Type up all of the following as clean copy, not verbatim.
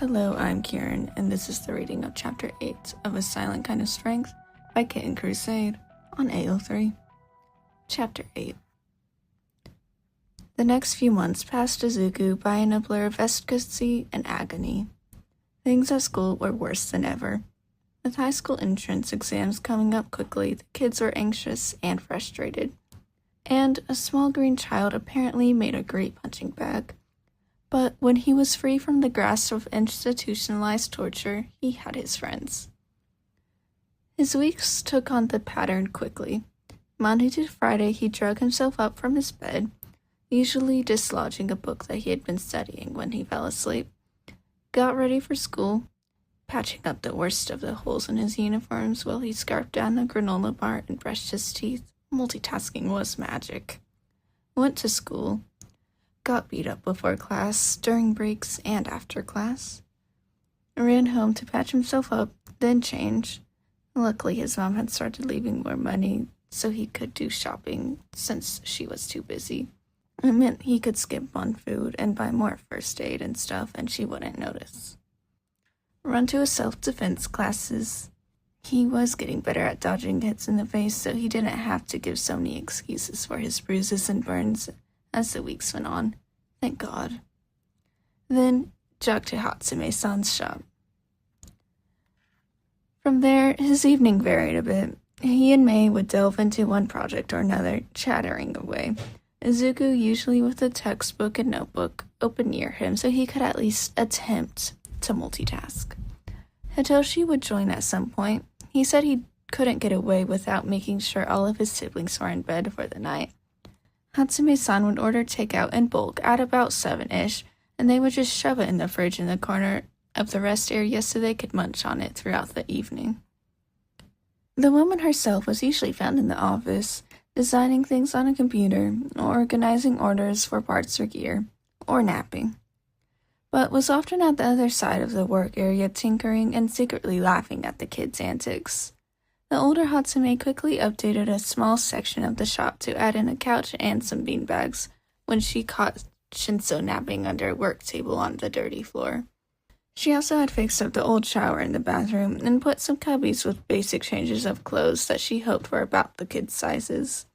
Hello, I'm Kieran, and this is the reading of Chapter 8 of A Silent Kind of Strength by Kitten Crusade on AO3. Chapter 8. The next few months passed Izuku by in a blur of ecstasy and agony. Things at school were worse than ever. With high school entrance exams coming up quickly, the kids were anxious and frustrated. And a small green child apparently made a great punching bag. But when he was free from the grasp of institutionalized torture, he had his friends. His weeks took on the pattern quickly. Monday to Friday, he drug himself up from his bed, usually dislodging a book that he had been studying when he fell asleep, got ready for school, patching up the worst of the holes in his uniforms while he scarfed down a granola bar and brushed his teeth. Multitasking was magic. Went to school. Got beat up before class, during breaks, and after class. Ran home to patch himself up, then change. Luckily, his mom had started leaving more money so he could do shopping since she was too busy. It meant he could skip on food and buy more first aid and stuff, and she wouldn't notice. Run to his self-defense classes. He was getting better at dodging hits in the face, so he didn't have to give so many excuses for his bruises and burns as the weeks went on. Thank God. Then, jogged to Hatsume-san's shop. From there, his evening varied a bit. He and Mei would delve into one project or another, chattering away. Izuku, usually with a textbook and notebook, open near him so he could at least attempt to multitask. Hitoshi would join at some point. He said he couldn't get away without making sure all of his siblings were in bed for the night. Hatsume-san would order takeout in bulk at about 7-ish, and they would just shove it in the fridge in the corner of the rest area so they could munch on it throughout the evening. The woman herself was usually found in the office, designing things on a computer, or organizing orders for parts or gear, or napping, but was often at the other side of the work area tinkering and secretly laughing at the kids' antics. The older Hatsume quickly updated a small section of the shop to add in a couch and some beanbags when she caught Shinso napping under a work table on the dirty floor. She also had fixed up the old shower in the bathroom and put some cubbies with basic changes of clothes that she hoped were about the kids' sizes.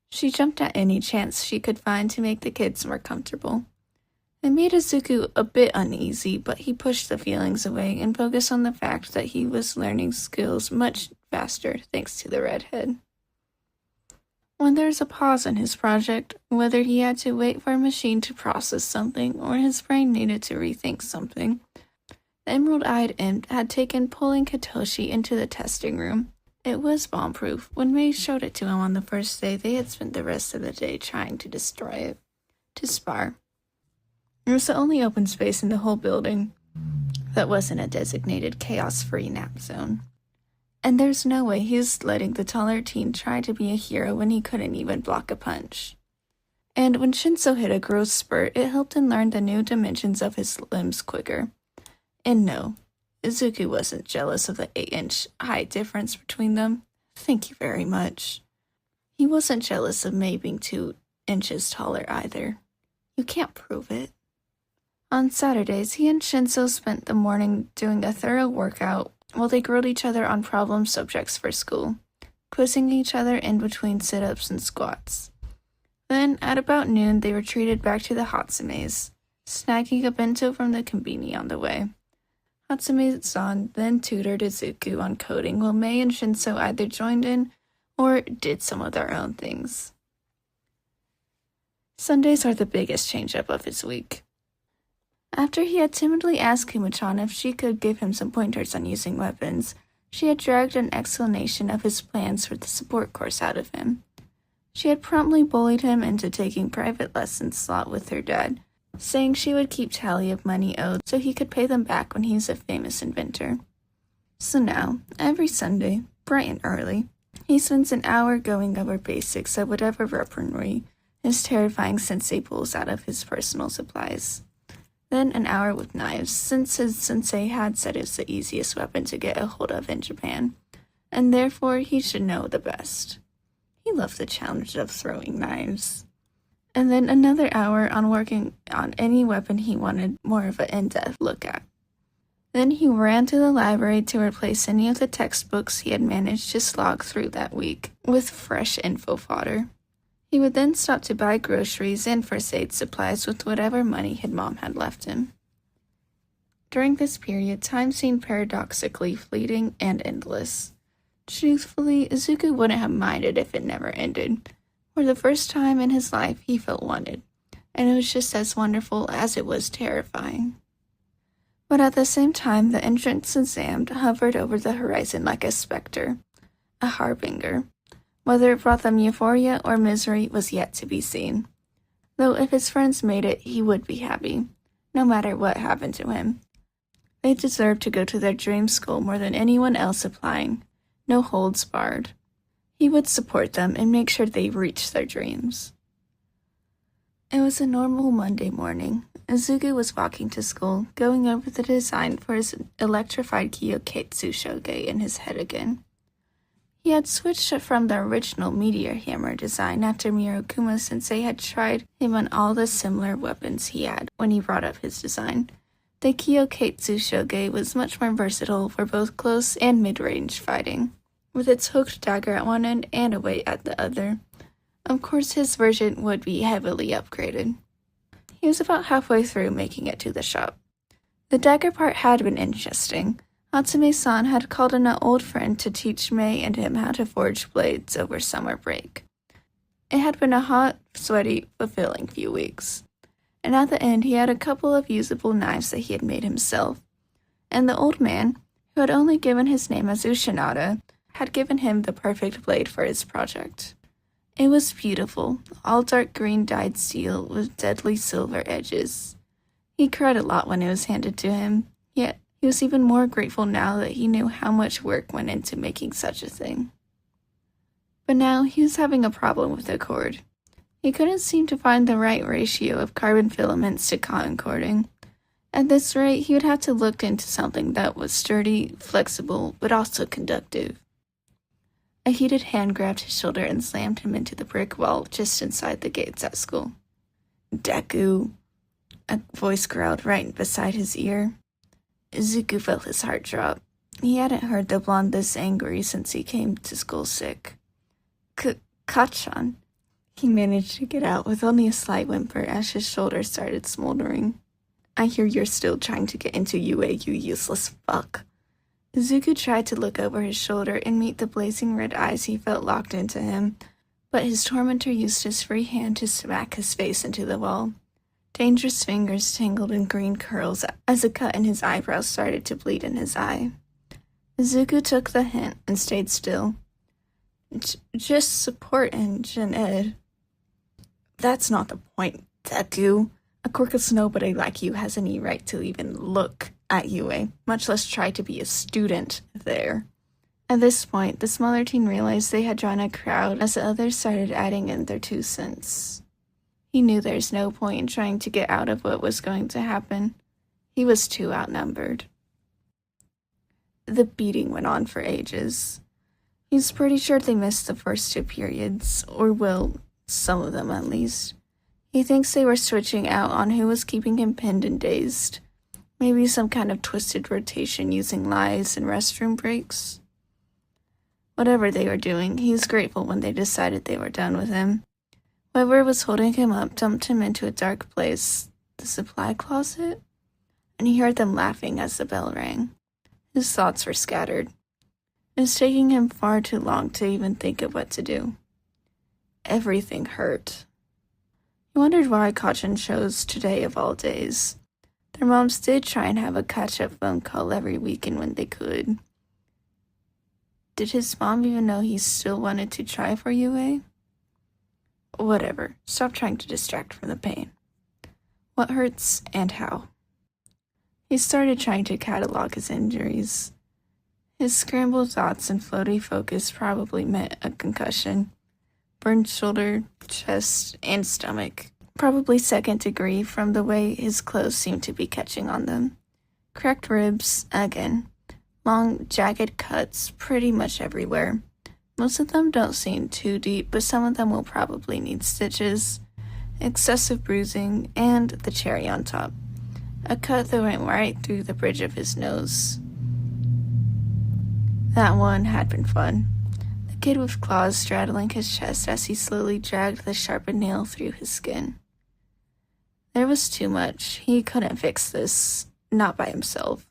She jumped at any chance she could find to make the kids more comfortable. It made Izuku a bit uneasy, but he pushed the feelings away and focused on the fact that he was learning skills much faster thanks to the redhead. When there was a pause in his project, whether he had to wait for a machine to process something or his brain needed to rethink something, the emerald-eyed imp had taken pulling Hitoshi into the testing room. It was bomb-proof. When Mei showed it to him on the first day, they had spent the rest of the day trying to destroy it. To spar. It was the only open space in the whole building that wasn't a designated chaos-free nap zone. And there's no way he was letting the taller teen try to be a hero when he couldn't even block a punch. And when Shinso hit a growth spurt, it helped him learn the new dimensions of his limbs quicker. And no, Izuku wasn't jealous of the 8-inch height difference between them. Thank you very much. He wasn't jealous of Mei being 2 inches taller either. You can't prove it. On Saturdays, he and Shinso spent the morning doing a thorough workout while they grilled each other on problem subjects for school, quizzing each other in between sit-ups and squats. Then, at about noon, they retreated back to the Hatsumes, snagging a bento from the konbini on the way. Hatsume-san then tutored Izuku on coding while Mei and Shinso either joined in or did some of their own things. Sundays are the biggest change-up of his week. After he had timidly asked Kuma-chan if she could give him some pointers on using weapons, she had dragged an explanation of his plans for the support course out of him. She had promptly bullied him into taking private lessons slot with her dad, saying she would keep tally of money owed so he could pay them back when he's a famous inventor. So now, every Sunday, bright and early, he spends an hour going over basics of whatever weaponry his terrifying sensei pulls out of his personal supplies. Then an hour with knives, since his sensei had said it's the easiest weapon to get a hold of in Japan, and therefore he should know the best. He loved the challenge of throwing knives. and then another hour on working on any weapon he wanted more of an in-depth look at. Then he ran to the library to replace any of the textbooks he had managed to slog through that week with fresh info fodder. He would then stop to buy groceries and first aid supplies with whatever money his mom had left him. During this period, time seemed paradoxically fleeting and endless. Truthfully, Izuku wouldn't have minded if it never ended. For the first time in his life, he felt wanted, and it was just as wonderful as it was terrifying. But at the same time, the entrance exam hovered over the horizon like a specter, a harbinger. Whether it brought them euphoria or misery was yet to be seen. Though if his friends made it, he would be happy, no matter what happened to him. They deserved to go to their dream school more than anyone else applying, no holds barred. He would support them and make sure they reached their dreams. It was a normal Monday morning. Izuku was walking to school, going over the design for his electrified Kyoketsu shoge in his head again. He had switched from the original meteor hammer design after Mirokuma-sensei had tried him on all the similar weapons he had when he brought up his design. The Kyoketsu shoge was much more versatile for both close and mid-range fighting, with its hooked dagger at one end and a weight at the other. Of course, his version would be heavily upgraded. He was about halfway through making it to the shop. The dagger part had been interesting. Hatsume-san had called in an old friend to teach Mei and him how to forge blades over summer break. It had been a hot, sweaty, fulfilling few weeks. And at the end he had a couple of usable knives that he had made himself. And the old man, who had only given his name as Ushinada, had given him the perfect blade for his project. It was beautiful, all dark green dyed steel with deadly silver edges. He cried a lot when it was handed to him, yet he was even more grateful now that he knew how much work went into making such a thing. But now he was having a problem with the cord. He couldn't seem to find the right ratio of carbon filaments to cotton cording. At this rate, he would have to look into something that was sturdy, flexible, but also conductive. A heated hand grabbed his shoulder and slammed him into the brick wall just inside the gates at school. "Deku," a voice growled right beside his ear. Izuku felt his heart drop. He hadn't heard the blonde this angry since he came to school sick. "Kachan," he managed to get out with only a slight whimper as his shoulder started smoldering. "I hear you're still trying to get into UA, you useless fuck." Izuku tried to look over his shoulder and meet the blazing red eyes he felt locked into him, but his tormentor used his free hand to smack his face into the wall. Dangerous fingers tangled in green curls as a cut in his eyebrows started to bleed in his eye. Izuku took the hint and stayed still. Just support Engine Ed." "That's not the point, Deku. A quirkless nobody like you has any right to even look at UA, much less try to be a student there." At this point, the smaller teen realized they had drawn a crowd as the others started adding in their 2 cents. He knew there's no point in trying to get out of what was going to happen. He was too outnumbered. The beating went on for ages. He's pretty sure they missed the first 2 periods, or will, some of them at least. He thinks they were switching out on who was keeping him pinned and dazed. Maybe some kind of twisted rotation using lies and restroom breaks. Whatever they were doing, he was grateful when they decided they were done with him. Whoever was holding him up dumped him into a dark place, the supply closet, and he heard them laughing as the bell rang. His thoughts were scattered. It was taking him far too long to even think of what to do. Everything hurt. He wondered why Kachan chose today of all days. Their moms did try and have a catch-up phone call every weekend when they could. Did his mom even know he still wanted to try for UA? Whatever, stop trying to distract from the pain. What hurts and how? He started trying to catalog his injuries. His scrambled thoughts and floaty focus probably meant a concussion. Burned shoulder, chest, and stomach. Probably 2nd degree from the way his clothes seemed to be catching on them. Cracked ribs, again. Long, jagged cuts pretty much everywhere. Most of them don't seem too deep, but some of them will probably need stitches. excessive bruising, and the cherry on top, a cut that went right through the bridge of his nose. That one had been fun. The kid with claws straddling his chest as he slowly dragged the sharpened nail through his skin. There was too much. He couldn't fix this, not by himself.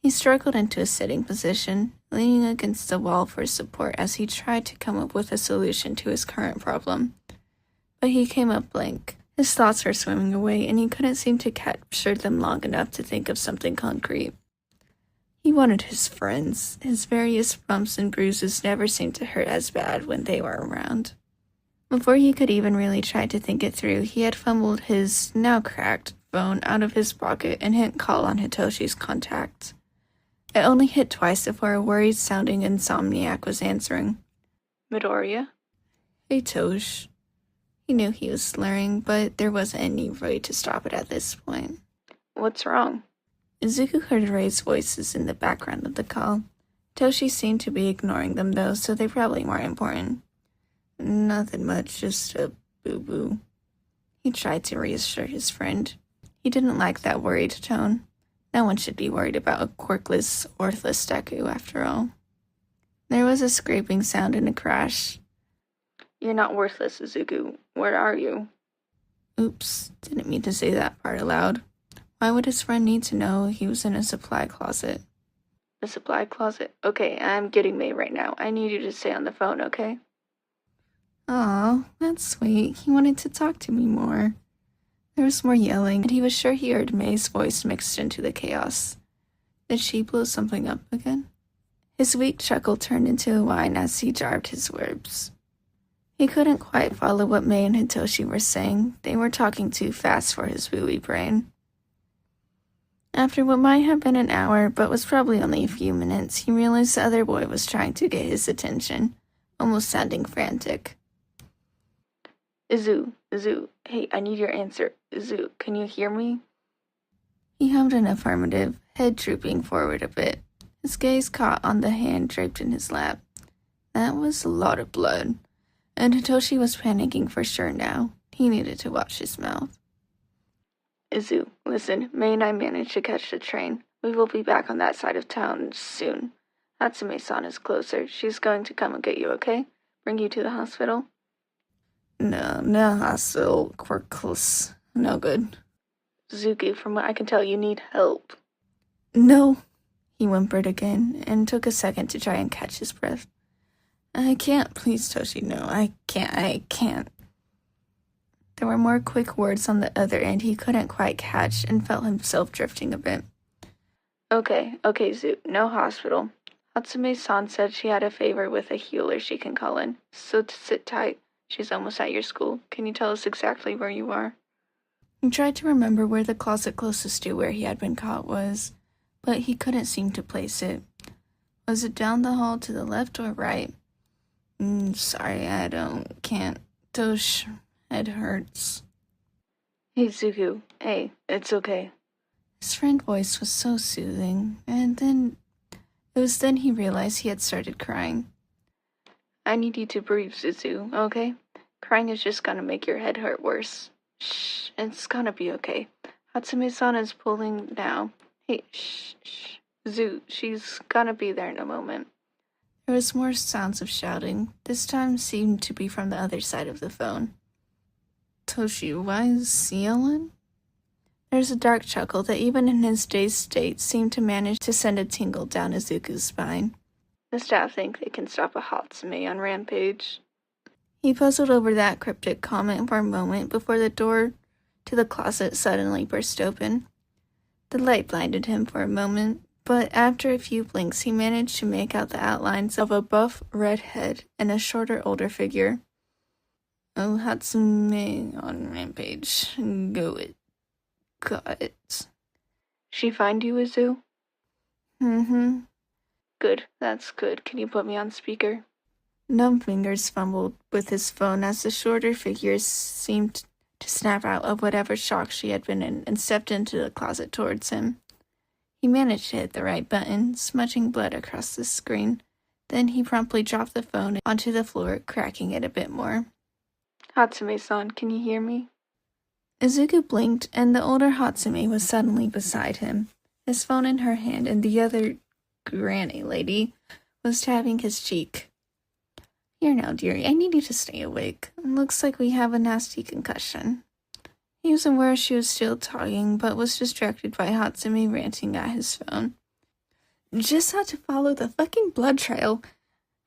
He struggled into a sitting position, leaning against the wall for support as he tried to come up with a solution to his current problem. But he came up blank. His thoughts were swimming away, and he couldn't seem to capture them long enough to think of something concrete. He wanted his friends. His various bumps and bruises never seemed to hurt as bad when they were around. Before he could even really try to think it through, he had fumbled his, now cracked, phone out of his pocket and hit call on Hitoshi's contact. It only hit twice before a worried-sounding insomniac was answering. Midoriya? Hey, Tosh. He knew he was slurring, but there wasn't any way to stop it at this point. What's wrong? Izuku heard raised voices in the background of the call. Toshi seemed to be ignoring them, though, so they probably weren't important. Nothing much, just a boo-boo. He tried to reassure his friend. He didn't like that worried tone. No one should be worried about a quirkless, worthless Deku, after all. There was a scraping sound and a crash. You're not worthless, Izuku. Where are you? Oops, didn't mean to say that part aloud. Why would his friend need to know he was in a supply closet? A supply closet? Okay, I'm getting May right now. I need you to stay on the phone, okay? Aw, that's sweet. He wanted to talk to me more. There was more yelling, and he was sure he heard May's voice mixed into the chaos. Did she blow something up again? His weak chuckle turned into a whine as he jarred his words. He couldn't quite follow what May and Hitoshi were saying. They were talking too fast for his wooey brain. After what might have been an hour, but was probably only a few minutes, he realized the other boy was trying to get his attention, almost sounding frantic. Izu, hey, I need your answer. Izu, can you hear me? He hummed an affirmative, head drooping forward a bit. His gaze caught on the hand draped in his lap. That was a lot of blood, and Hitoshi was panicking for sure now. He needed to watch his mouth. Izu, listen, May and I managed to catch the train. We will be back on that side of town soon. Hatsume-san is closer. She's going to come and get you, okay? Bring you to the hospital? No hospital, Quirkless. No good. Zuki, from what I can tell, you need help. No, he whimpered again, and took a second to try and catch his breath. I can't, please, Toshi, no, I can't. There were more quick words on the other end he couldn't quite catch and felt himself drifting a bit. Okay, Zu, no hospital. Hatsume-san said she had a favor with a healer she can call in, so sit tight. She's almost at your school. Can you tell us exactly where you are? He tried to remember where the closet closest to where he had been caught was, but he couldn't seem to place it. Was it down the hall to the left or right? Sorry, can't. Tosh, head hurts. Hey, Zuku. Hey, it's okay. His friend's voice was so soothing, and then he realized he had started crying. I need you to breathe, Zuzu, okay? Crying is just gonna make your head hurt worse. Shh, it's gonna be okay. Hatsume-san is pulling now. Hey, shh. Zu, she's gonna be there in a moment. There was more sounds of shouting. This time seemed to be from the other side of the phone. Toshi, why is he yelling? There's a dark chuckle that even in his dazed state seemed to manage to send a tingle down Izuku's spine. The staff think they can stop a Hatsume on Rampage. He puzzled over that cryptic comment for a moment before the door to the closet suddenly burst open. The light blinded him for a moment, but after a few blinks he managed to make out the outlines of a buff red head and a shorter, older figure. Oh, Hatsume on Rampage. Go it. Got it. She find you, Izu? Mm-hmm. Good, that's good. Can you put me on speaker? Numb fingers fumbled with his phone as the shorter figure seemed to snap out of whatever shock she had been in and stepped into the closet towards him. He managed to hit the right button, smudging blood across the screen. Then he promptly dropped the phone onto the floor, cracking it a bit more. Hatsume-san, can you hear me? Izuku blinked, and the older Hatsume was suddenly beside him, his phone in her hand, and the other granny lady was tapping his cheek. Here now, dearie, I need you to stay awake. Looks like we have a nasty concussion. He was aware she was still talking, but was distracted by Hatsume ranting at his phone. Just had to follow the fucking blood trail.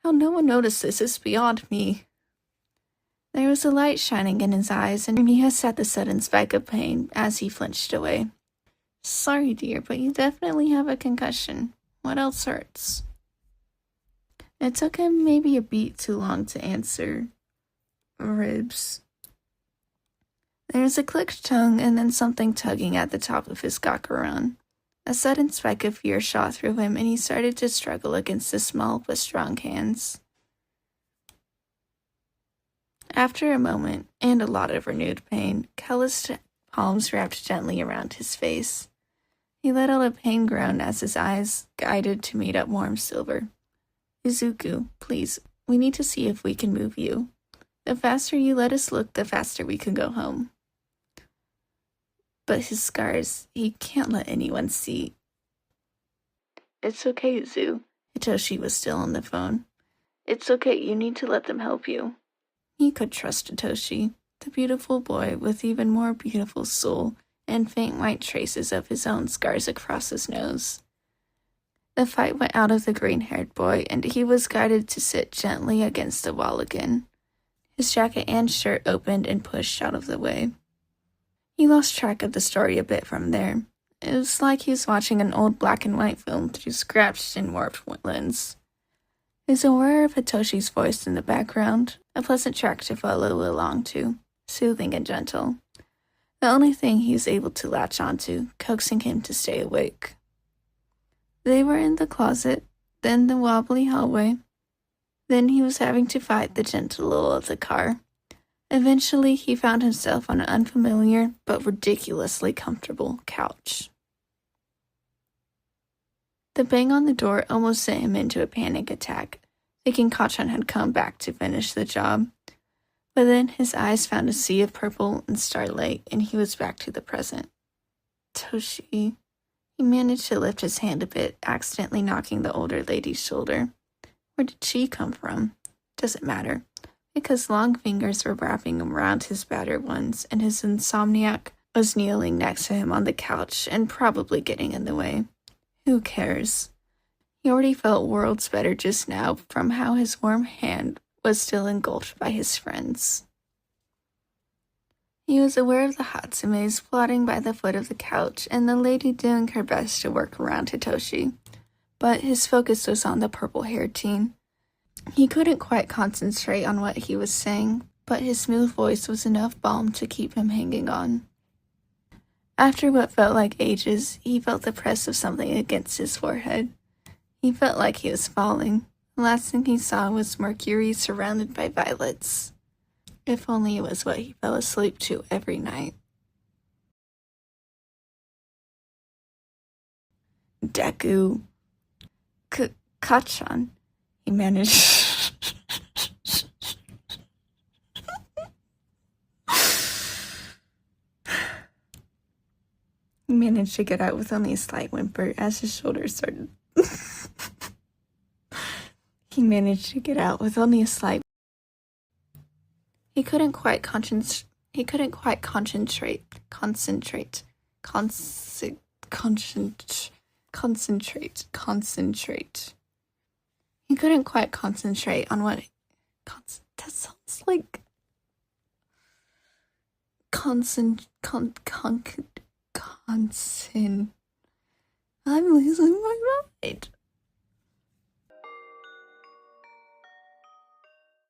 How no one noticed this is beyond me. There was a light shining in his eyes, and he hissed at the sudden spike of pain as he flinched away. Sorry, dear, but you definitely have a concussion. What else hurts? It took him maybe a beat too long to answer. Ribs. There was a clicked tongue and then something tugging at the top of his gakuran. A sudden spike of fear shot through him, and he started to struggle against the small but strong hands. After a moment, and a lot of renewed pain, calloused palms wrapped gently around his face. He let out a pain groan as his eyes guided to meet up warm silver. Izuku, please, we need to see if we can move you. The faster you let us look, the faster we can go home. But his scars, he can't let anyone see. It's okay, Izu. Hitoshi was still on the phone. It's okay, you need to let them help you. He could trust Hitoshi, the beautiful boy with even more beautiful soul and faint white traces of his own scars across his nose. The fight went out of the green-haired boy, and he was guided to sit gently against the wall again. His jacket and shirt opened and pushed out of the way. He lost track of the story a bit from there. It was like he was watching an old black-and-white film through scratched and warped lens. He was aware of Hitoshi's voice in the background, a pleasant track to follow along to, soothing and gentle. The only thing he was able to latch onto, coaxing him to stay awake. They were in the closet, then the wobbly hallway. Then he was having to fight the gentle lull of the car. Eventually, he found himself on an unfamiliar but ridiculously comfortable couch. The bang on the door almost sent him into a panic attack, thinking Kachan had come back to finish the job. But then his eyes found a sea of purple and starlight, and he was back to the present. Toshi. He managed to lift his hand a bit, accidentally knocking the older lady's shoulder. Where did she come from? Doesn't matter, because long fingers were wrapping around his battered ones, and his insomniac was kneeling next to him on the couch and probably getting in the way. Who cares? He already felt worlds better just now from how his warm hand was still engulfed by his friends. He was aware of the Hatsumes plotting by the foot of the couch and the lady doing her best to work around Hitoshi, but his focus was on the purple-haired teen. He couldn't quite concentrate on what he was saying, but his smooth voice was enough balm to keep him hanging on. After what felt like ages, he felt the press of something against his forehead. He felt like he was falling. The last thing he saw was Mercury surrounded by violets. If only it was what he fell asleep to every night. Deku. Kachan. He managed... He managed to get out with only a slight whimper as his shoulders started... He managed to get out with only a slight... He couldn't quite concentrate. He couldn't quite concentrate on what... that sounds like... I'm losing my mind.